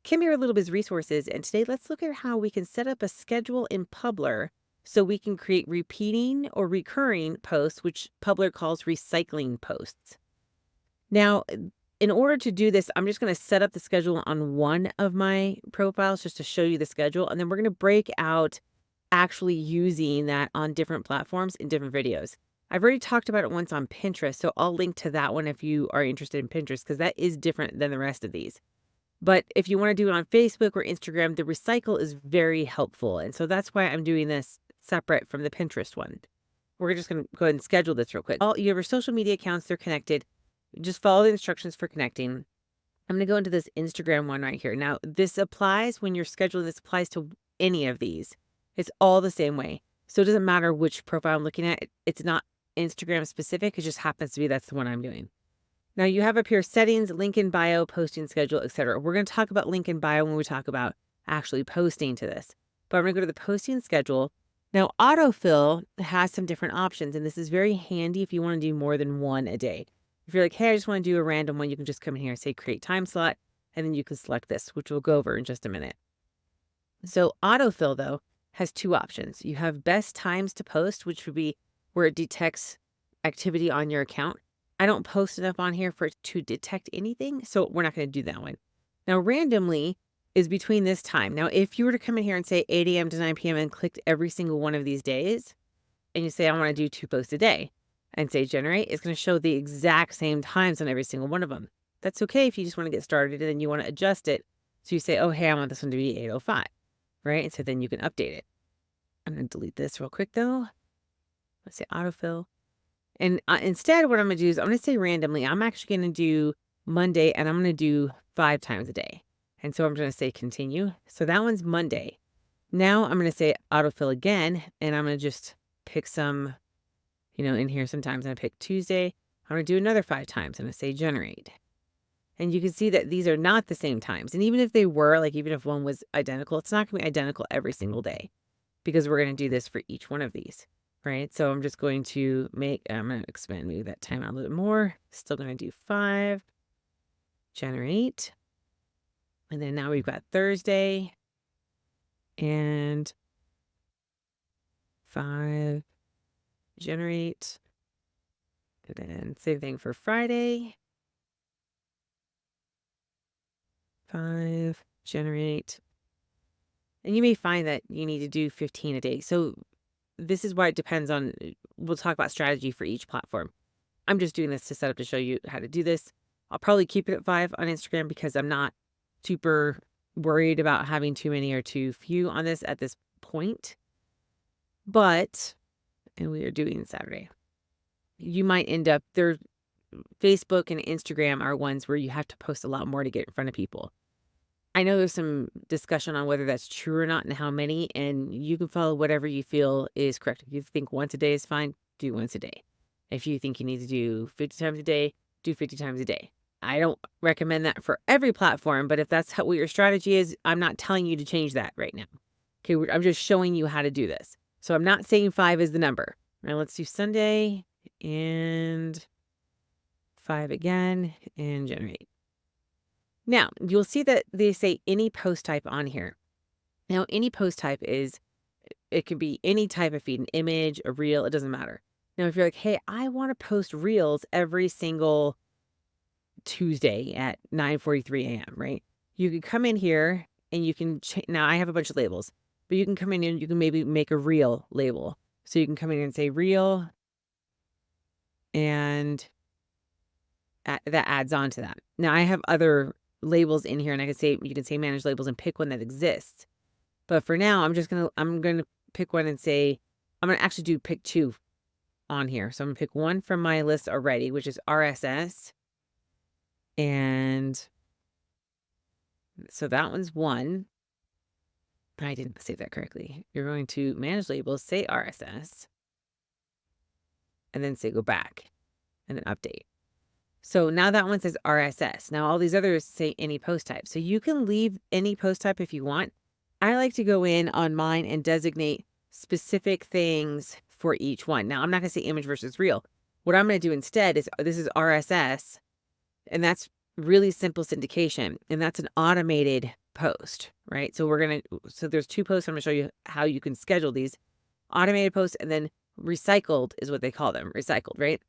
Kim here with Little Biz Resources, and today let's look at how we can set up a schedule in Publer so we can create repeating or recurring posts, which Publer calls recycling posts. Now, in order to do this, I'm just going to set up the schedule on one of my profiles just to show you the schedule, and then we're going to break out actually using that on different platforms in different videos. I've already talked about it once on Pinterest, so I'll link to that one if you are interested in Pinterest, because that is different than the rest of these. But if you want to do it on Facebook or Instagram, the recycle is very helpful. And so that's why I'm doing this separate from the Pinterest one. We're just going to go ahead and schedule this real quick. All your social media accounts, they're connected. Just follow the instructions for connecting. I'm going to go into this Instagram one right here. Now, this applies when you're scheduling. This applies to any of these. It's all the same way. So it doesn't matter which profile I'm looking at. It's not Instagram specific. It just happens to be that's the one I'm doing. Now you have up here settings, link in bio, posting schedule, etc. We're going to talk about link in bio when we talk about actually posting to this. But I'm going to go to the posting schedule. Now autofill has some different options, and this is very handy if you want to do more than one a day. If you're like, hey, I just want to do a random one, you can just come in here and say create time slot, and then you can select this, which we'll go over in just a minute. So autofill, though, has two options. You have best times to post, which would be where it detects activity on your account. I don't post enough on here for it to detect anything, so we're not going to do that one. Now, randomly is between this time. Now, if you were to come in here and say 8 a.m. to 9 p.m. and clicked every single one of these days, and you say, I want to do 2 posts a day, and say generate, it's going to show the exact same times on every single one of them. That's okay if you just want to get started and then you want to adjust it. So you say, oh, hey, I want this one to be 8:05, right? And so then you can update it. I'm going to delete this real quick, though. Let's say autofill. And instead, what I'm going to do is I'm going to say randomly, I'm actually going to do Monday, and I'm going to do 5 times a day. And so I'm going to say continue. So that one's Monday. Now I'm going to say autofill again, and I'm going to just pick some, in here sometimes I pick Tuesday. I'm going to do another 5 times. I'm going to say generate. And you can see that these are not the same times. And even if they were, like even if one was identical, it's not going to be identical every single day because we're going to do this for each one of these. Right, so I'm just going to I'm going to expand maybe that time out a little bit more. Still going to do 5, generate. And then now we've got Thursday and 5, generate. And then same thing for Friday. 5, generate. And you may find that you need to do 15 a day. So this is why it depends on, we'll talk about strategy for each platform. I'm just doing this to set up to show you how to do this. I'll probably keep it at 5 on Instagram because I'm not super worried about having too many or too few on this at this point. But, and we are doing Saturday, you might end up there. Facebook and Instagram are ones where you have to post a lot more to get in front of people. I know there's some discussion on whether that's true or not and how many, and you can follow whatever you feel is correct. If you think once a day is fine, do once a day. If you think you need to do 50 times a day, do 50 times a day. I don't recommend that for every platform, but if that's what your strategy is, I'm not telling you to change that right now. Okay, I'm just showing you how to do this. So I'm not saying 5 is the number. All right, let's do Sunday and 5 again and generate. Now, you'll see that they say any post type on here. Now, any post type it could be any type of feed, an image, a reel, it doesn't matter. Now, if you're like, hey, I want to post reels every single Tuesday at 9:43 a.m., right? You can come in here and you can, now I have a bunch of labels, but you can come in and you can maybe make a reel label. So you can come in and say reel, and that adds on to that. Now, I have other labels in here, and you can say manage labels and pick one that exists. But for now, I'm going to pick one and say, I'm going to actually pick 2 on here. So I'm going to pick one from my list already, which is RSS. And so that one's one. I didn't say that correctly. You're going to manage labels, say RSS, and then say go back and then update. So now that one says RSS. Now all these others say any post type. So you can leave any post type if you want. I like to go in on mine and designate specific things for each one. Now I'm not going to say image versus reel. What I'm going to do instead is this is RSS, and that's really simple syndication. And that's an automated post, right? So there's two posts. I'm going to show you how you can schedule these automated posts, and then recycled is what they call them, recycled, right?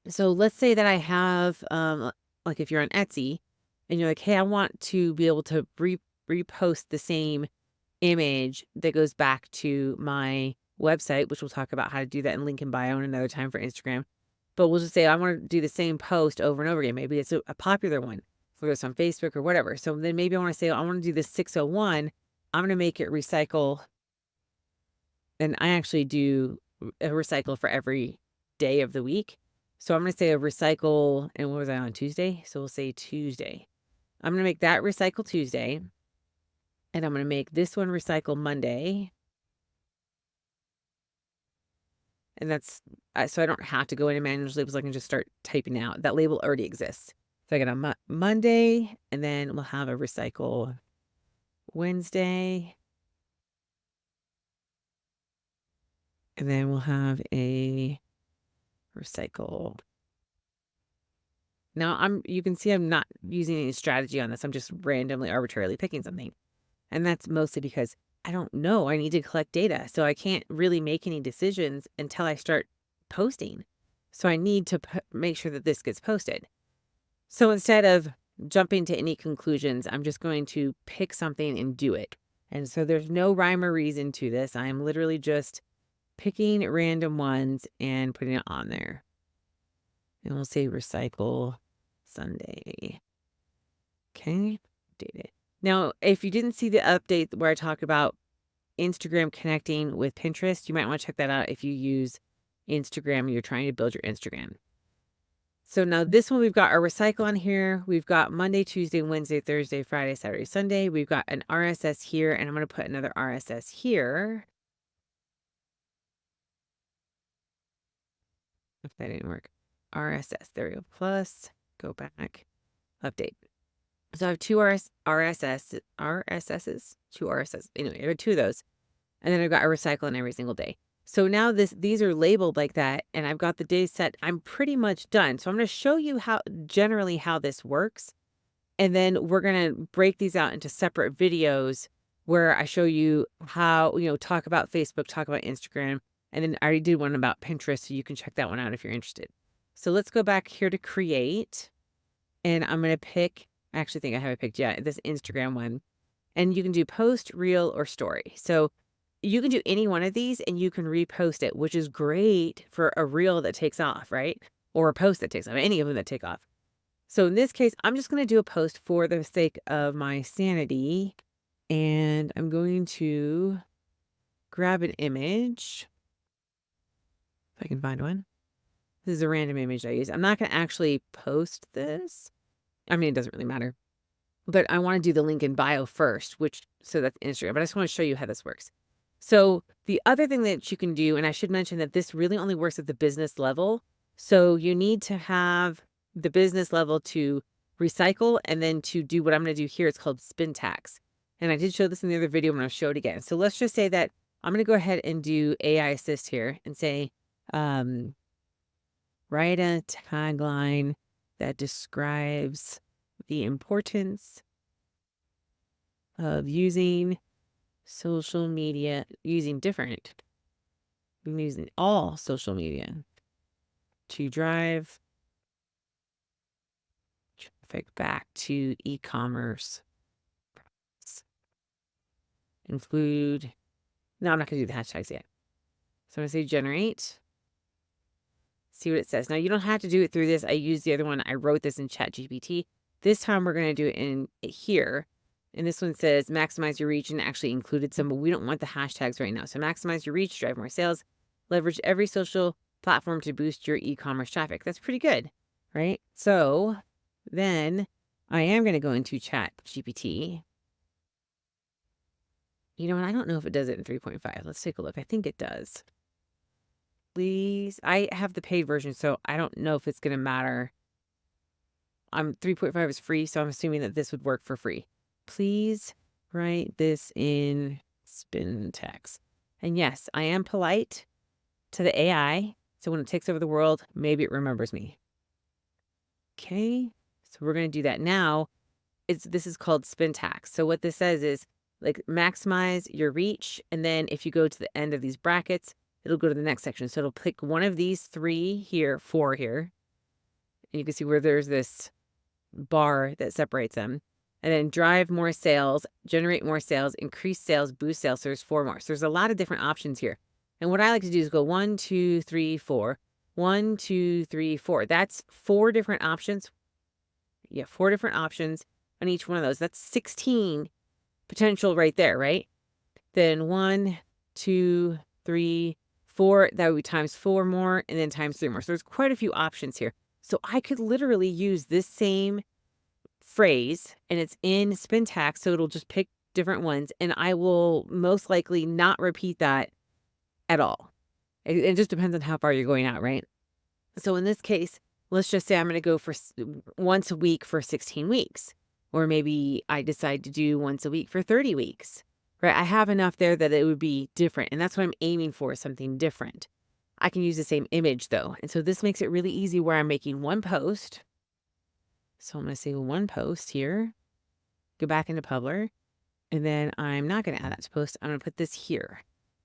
So let's say that I have, like if you're on Etsy and you're like, hey, I want to be able to repost the same image that goes back to my website, which we'll talk about how to do that in link in bio another time for Instagram. But we'll just say I want to do the same post over and over again. Maybe it's a popular one, whether it's on Facebook or whatever. So then maybe I want to say I want to do this 601. I'm going to make it recycle. And I actually do a recycle for every day of the week. So I'm going to say a recycle, and what was I on Tuesday? So we'll say Tuesday. I'm going to make that recycle Tuesday. And I'm going to make this one recycle Monday. And that's, so I don't have to go in and manage labels. I can just start typing out. That label already exists. So I got a Monday, and then we'll have a recycle Wednesday. And then we'll have a recycle. Now you can see I'm not using any strategy on this. I'm just randomly, arbitrarily picking something. And that's mostly because I don't know. I need to collect data. So I can't really make any decisions until I start posting. So I need to make sure that this gets posted. So instead of jumping to any conclusions, I'm just going to pick something and do it. And so there's no rhyme or reason to this. I am literally just picking random ones and putting it on there. And we'll say recycle Sunday. Okay, update it. Now, if you didn't see the update where I talk about Instagram connecting with Pinterest, you might want to check that out if you use Instagram and you're trying to build your Instagram. So now this one, we've got our recycle on here. We've got Monday, Tuesday, Wednesday, Thursday, Friday, Saturday, Sunday. We've got an RSS here, and I'm going to put another RSS here. If that didn't work. RSS, there we go. Plus, go back, update. So I have two RSSs, two RSS. Anyway, I have two of those. And then I've got a recycle in every single day. So now these are labeled like that, and I've got the days set. I'm pretty much done. So I'm going to show you generally how this works. And then we're going to break these out into separate videos where I show you how, talk about Facebook, talk about Instagram. And then I already did one about Pinterest, so you can check that one out if you're interested. So let's go back here to create. And I'm going to pick, I actually think I haven't picked yet, this Instagram one. And you can do post, reel, or story. So you can do any one of these and you can repost it, which is great for a reel that takes off, right? Or a post that takes off, any of them that take off. So in this case, I'm just going to do a post for the sake of my sanity. And I'm going to grab an image. If I can find one. This is a random image I use. I'm not going to actually post this. I mean, it doesn't really matter. But I want to do the link in bio first, so that's Instagram. But I just want to show you how this works. So the other thing that you can do, and I should mention that this really only works at the business level. So you need to have the business level to recycle, and then to do what I'm going to do here. It's called spin tags. And I did show this in the other video. I'm going to show it again. So let's just say that I'm going to go ahead and do AI assist here and say, write a tagline that describes the importance of using social media, using all social media to drive traffic back to e-commerce. Include, no, I'm not going to do the hashtags yet. So I'm going to say generate. See what it says. Now, you don't have to do it through this. I used the other one. I wrote this in ChatGPT. This time we're going to do it in here. And this one says maximize your reach, and actually included some, but we don't want the hashtags right now. So maximize your reach, drive more sales, leverage every social platform to boost your e-commerce traffic. That's pretty good, right? So then I am going to go into ChatGPT. You know what? I don't know if it does it in 3.5. Let's take a look. I think it does. Please. I have the paid version, so I don't know if it's going to matter. 3.5 is free, so I'm assuming that this would work for free. Please write this in spin text. And yes, I am polite to the AI. So when it takes over the world, maybe it remembers me. Okay. So we're going to do that now. this is called spin tax. So what this says is like maximize your reach. And then if you go to the end of these brackets, it'll go to the next section. So it'll pick one of these four here. And you can see where there's this bar that separates them. And then drive more sales, generate more sales, increase sales, boost sales. So there's 4 more. So there's a lot of different options here. And what I like to do is go 1, 2, 3, 4. 1, 2, 3, 4. That's 4 different options. Yeah, 4 different options on each one of those. That's 16 potential right there, right? Then 1, 2, 3, 4. That would be times 4 more, and then times 3 more. So there's quite a few options here. So I could literally use this same phrase, and it's in spin tax, so it'll just pick different ones, and I will most likely not repeat that at all. It just depends on how far you're going out, right? So in this case, let's just say I'm going to go for once a week for 16 weeks, or maybe I decide to do once a week for 30 weeks, right? I have enough there that it would be different, and that's what I'm aiming for, something different. I can use the same image though, and so this makes it really easy where I'm making one post. So I'm going to say one post here, go back into Publer, and then I'm not going to add that to post. I'm going to put this here.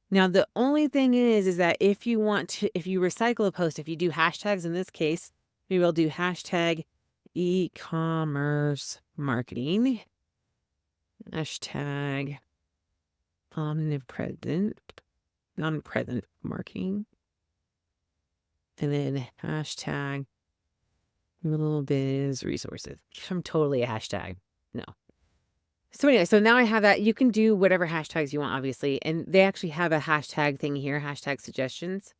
Now, the only thing is that if you recycle a post, if you do hashtags in this case, maybe I'll do hashtag e-commerce marketing, hashtag non-present marketing, and then hashtag little biz resources. I'm totally a hashtag. No. So anyway, so now I have that. You can do whatever hashtags you want, obviously. And they actually have a hashtag thing here, hashtag suggestions.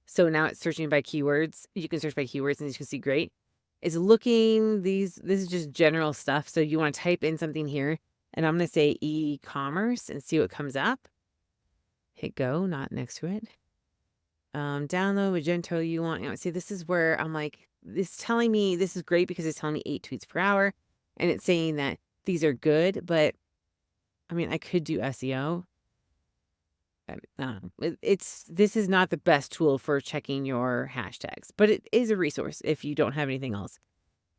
So now it's searching by keywords. You can search by keywords, and you can see great. It's looking this is just general stuff. So you want to type in something here, and I'm going to say e-commerce and see what comes up. Hit go, not next to it. Download Magento you want. See, this is where I'm like, it's telling me this is great because it's telling me 8 tweets per hour, and it's saying that these are good, but I mean, I could do SEO. This is not the best tool for checking your hashtags, but it is a resource if you don't have anything else.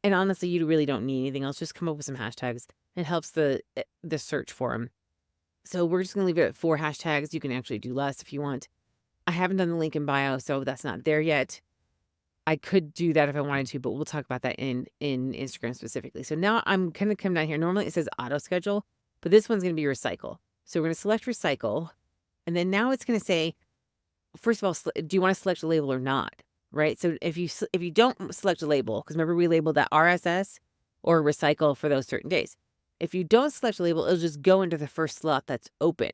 And honestly, you really don't need anything else. Just come up with some hashtags. It helps the search for them. So we're just going to leave it at 4 hashtags. You can actually do less if you want. I haven't done the link in bio, so that's not there yet. I could do that if I wanted to, but we'll talk about that in Instagram specifically. So now I'm going to come down here. Normally it says auto schedule, but this one's going to be recycle. So we're going to select recycle. And then now it's going to say, first of all, do you want to select a label or not? Right? So if you don't select a label, because remember we labeled that RSS or recycle for those certain days. If you don't select a label, it'll just go into the first slot that's open,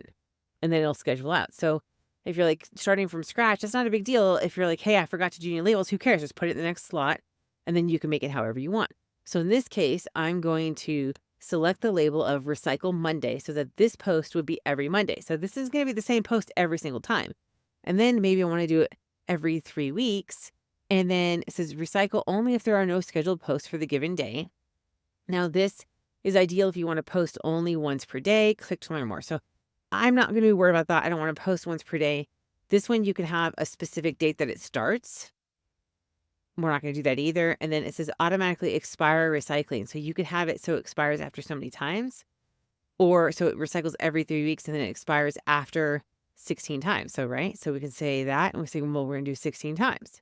and then it'll schedule out. So if you're like starting from scratch, that's not a big deal. If you're like, hey, I forgot to do any labels, who cares? Just put it in the next slot, and then you can make it however you want. So in this case, I'm going to select the label of Recycle Monday so that this post would be every Monday. So this is going to be the same post every single time. And then maybe I want to do it every 3 weeks. And then it says recycle only if there are no scheduled posts for the given day. Now this is ideal if you want to post only once per day. Click to learn more. So I'm not going to be worried about that. I don't want to post once per day. This one, you can have a specific date that it starts. We're not going to do that either. And then it says automatically expire recycling. So you could have it so it expires after so many times, or so it recycles every 3 weeks and then it expires after 16 times. So, right. So we can say that, and we say, well, we're going to do 16 times,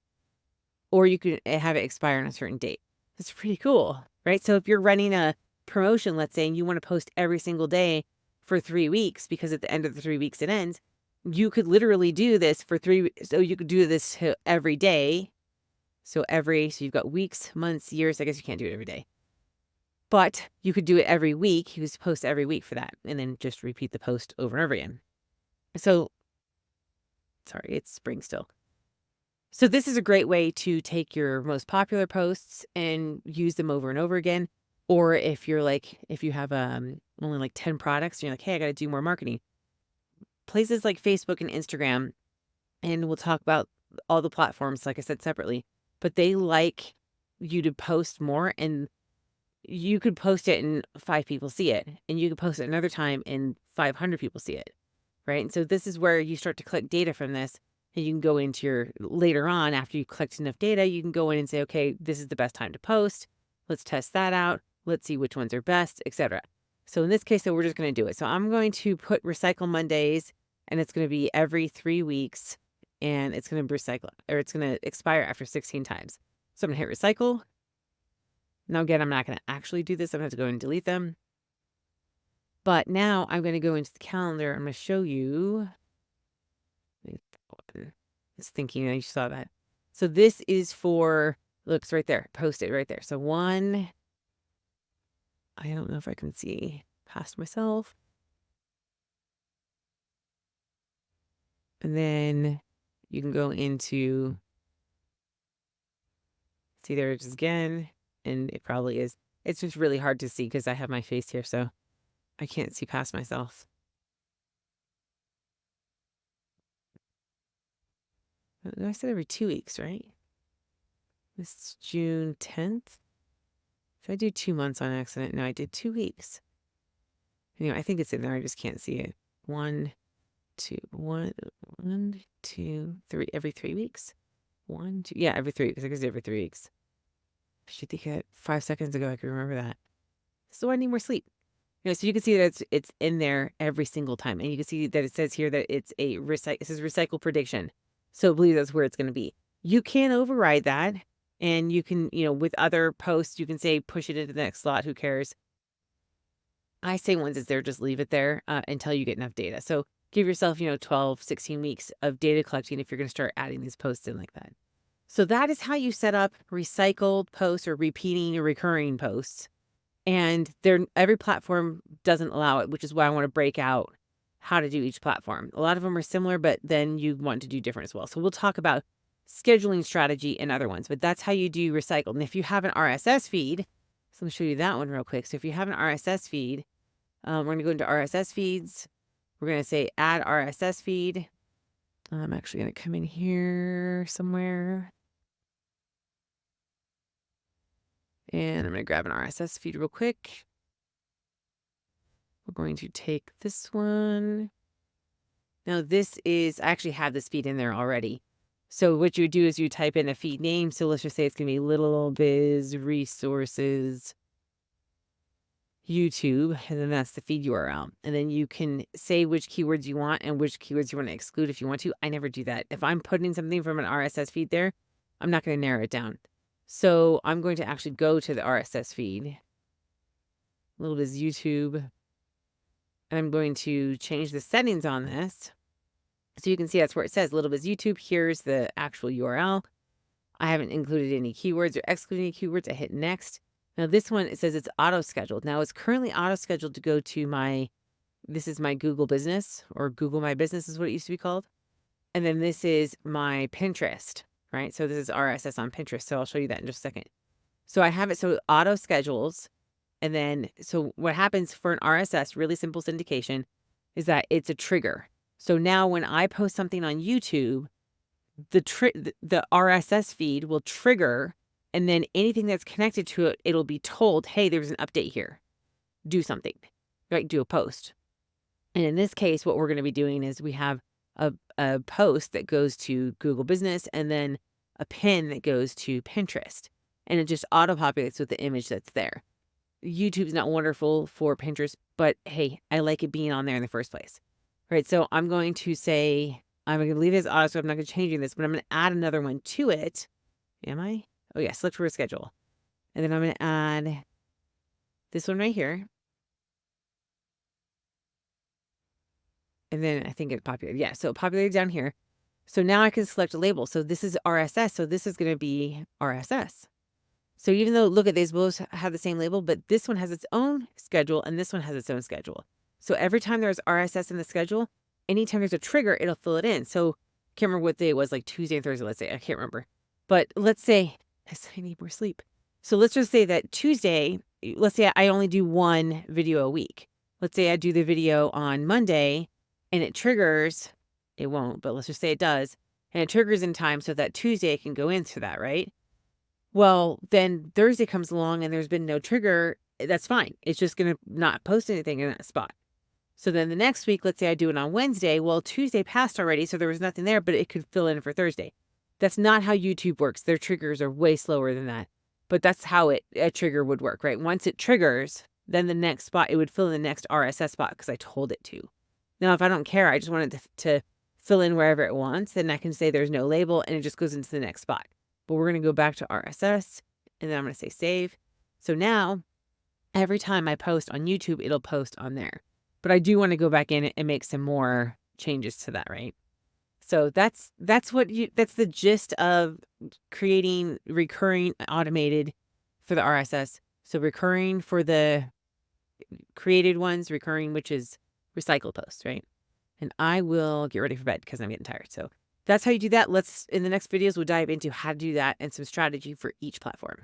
or you could have it expire on a certain date. That's pretty cool, right? So if you're running a promotion, let's say, and you want to post every single day for 3 weeks, because at the end of the 3 weeks it ends, you could literally do this for 3 weeks. So you could do this every day. So you've got weeks, months, years. I guess you can't do it every day, but you could do it every week. You could post every week for that, and then just repeat the post over and over again. So, sorry, it's spring still. So this is a great way to take your most popular posts and use them over and over again. Or if you have only like 10 products and you're like, hey, I got to do more marketing. Places like Facebook and Instagram, and we'll talk about all the platforms, like I said, separately, but they like you to post more, and you could post it and 5 people see it, and you could post it another time and 500 people see it, right? And so this is where you start to collect data from this, and you can go into later on, after you collect enough data, you can go in and say, okay, this is the best time to post. Let's test that out. Let's see which ones are best, etc. So in this case, though, we're just going to do it. So I'm going to put recycle Mondays, and it's going to be every 3 weeks, and it's going to recycle, or it's going to expire after 16 times. So I'm going to hit recycle. Now, again, I'm not going to actually do this. I'm going to have to go and delete them. But now I'm going to go into the calendar. I'm going to show you. It's thinking you saw that. So this is for, looks right there, post it right there. So one, I don't know if I can see past myself. And then you can go into, see there it is again. And it probably is. It's just really hard to see because I have my face here, so I can't see past myself. I said every 2 weeks, right? This is June 10th. Did I do 2 months on accident? No, I did 2 weeks. Anyway, I think it's in there. I just can't see it. 1, 2, 1, 2, 3. Every 3 weeks? 1, 2. Yeah, every 3 weeks. I guess every 3 weeks. I should think it 5 seconds ago. I could remember that. So I need more sleep. So you can see that it's in there every single time. And you can see that it says here that it's a it says recycle prediction. So I believe that's where it's going to be. You can override that. And you can, with other posts, you can say push it into the next slot. Who cares? I say once it's there, just leave it there until you get enough data. So give yourself, 12, 16 weeks of data collecting if you're going to start adding these posts in like that. So that is how you set up recycled posts or repeating or recurring posts. And every platform doesn't allow it, which is why I want to break out how to do each platform. A lot of them are similar, but then you want to do different as well. So we'll talk about scheduling strategy and other ones, but that's how you do recycle. And if you have an RSS feed, so let me show you that one real quick. So if you have an RSS feed, we're going to go into RSS feeds. We're going to say add RSS feed. I'm actually going to come in here somewhere. And I'm going to grab an RSS feed real quick. We're going to take this one. Now this is, I actually have this feed in there already. So what you do is you type in a feed name. So let's just say it's going to be Little Biz Resources YouTube, and then that's the feed URL. And then you can say which keywords you want and which keywords you want to exclude if you want to. I never do that. If I'm putting something from an RSS feed there, I'm not going to narrow it down. So I'm going to actually go to the RSS feed, Little Biz YouTube, and I'm going to change the settings on this. So you can see that's where it says Little Biz YouTube. Here's the actual URL. I haven't included any keywords or excluded any keywords. I hit next. Now this one, it says it's auto scheduled. Now it's currently auto scheduled to go to this is my Google Business, or Google My Business is what it used to be called. And then this is my Pinterest, right? So this is RSS on Pinterest. So I'll show you that in just a second. So I have it, so it auto schedules. And then, so what happens for an RSS, really simple syndication, is that it's a trigger. So now when I post something on YouTube, the RSS feed will trigger, and then anything that's connected to it, it'll be told, hey, there's an update here. Do something, right? Do a post. And in this case, what we're going to be doing is we have a post that goes to Google Business and then a pin that goes to Pinterest. And it just auto-populates with the image that's there. YouTube's not wonderful for Pinterest, but hey, I like it being on there in the first place. Right, so I'm going to say, I'm going to leave it as auto, so I'm not going to change this, but I'm going to add another one to it. Am I? Oh yeah, select for a schedule. And then I'm going to add this one right here. And then I think it populated. Yeah, so it populated down here. So now I can select a label. So this is RSS, so this is going to be RSS. So even though, look at these both have the same label, but this one has its own schedule and this one has its own schedule. So every time there's RSS in the schedule, anytime there's a trigger, it'll fill it in. So I can't remember what day it was, like Tuesday and Thursday, let's say. I can't remember. But let's say, I need more sleep. So let's just say that Tuesday, let's say I only do one video a week. Let's say I do the video on Monday and it triggers, it won't, but let's just say it does. And it triggers in time so that Tuesday can go into that, right? Well, then Thursday comes along and there's been no trigger. That's fine. It's just going to not post anything in that spot. So then the next week, let's say I do it on Wednesday. Well, Tuesday passed already, so there was nothing there, but it could fill in for Thursday. That's not how YouTube works. Their triggers are way slower than that. But that's how a trigger would work, right? Once it triggers, then the next spot, it would fill in the next RSS spot because I told it to. Now, if I don't care, I just want it to fill in wherever it wants, then I can say there's no label and it just goes into the next spot. But we're going to go back to RSS and then I'm going to say save. So now every time I post on YouTube, it'll post on there. But I do want to go back in and make some more changes to that, right? So that's the gist of creating recurring automated for the RSS. So recurring for the created ones, recurring, which is recycle posts, right? And I will get ready for bed because I'm getting tired. So that's how you do that. In the next videos, we'll dive into how to do that and some strategy for each platform.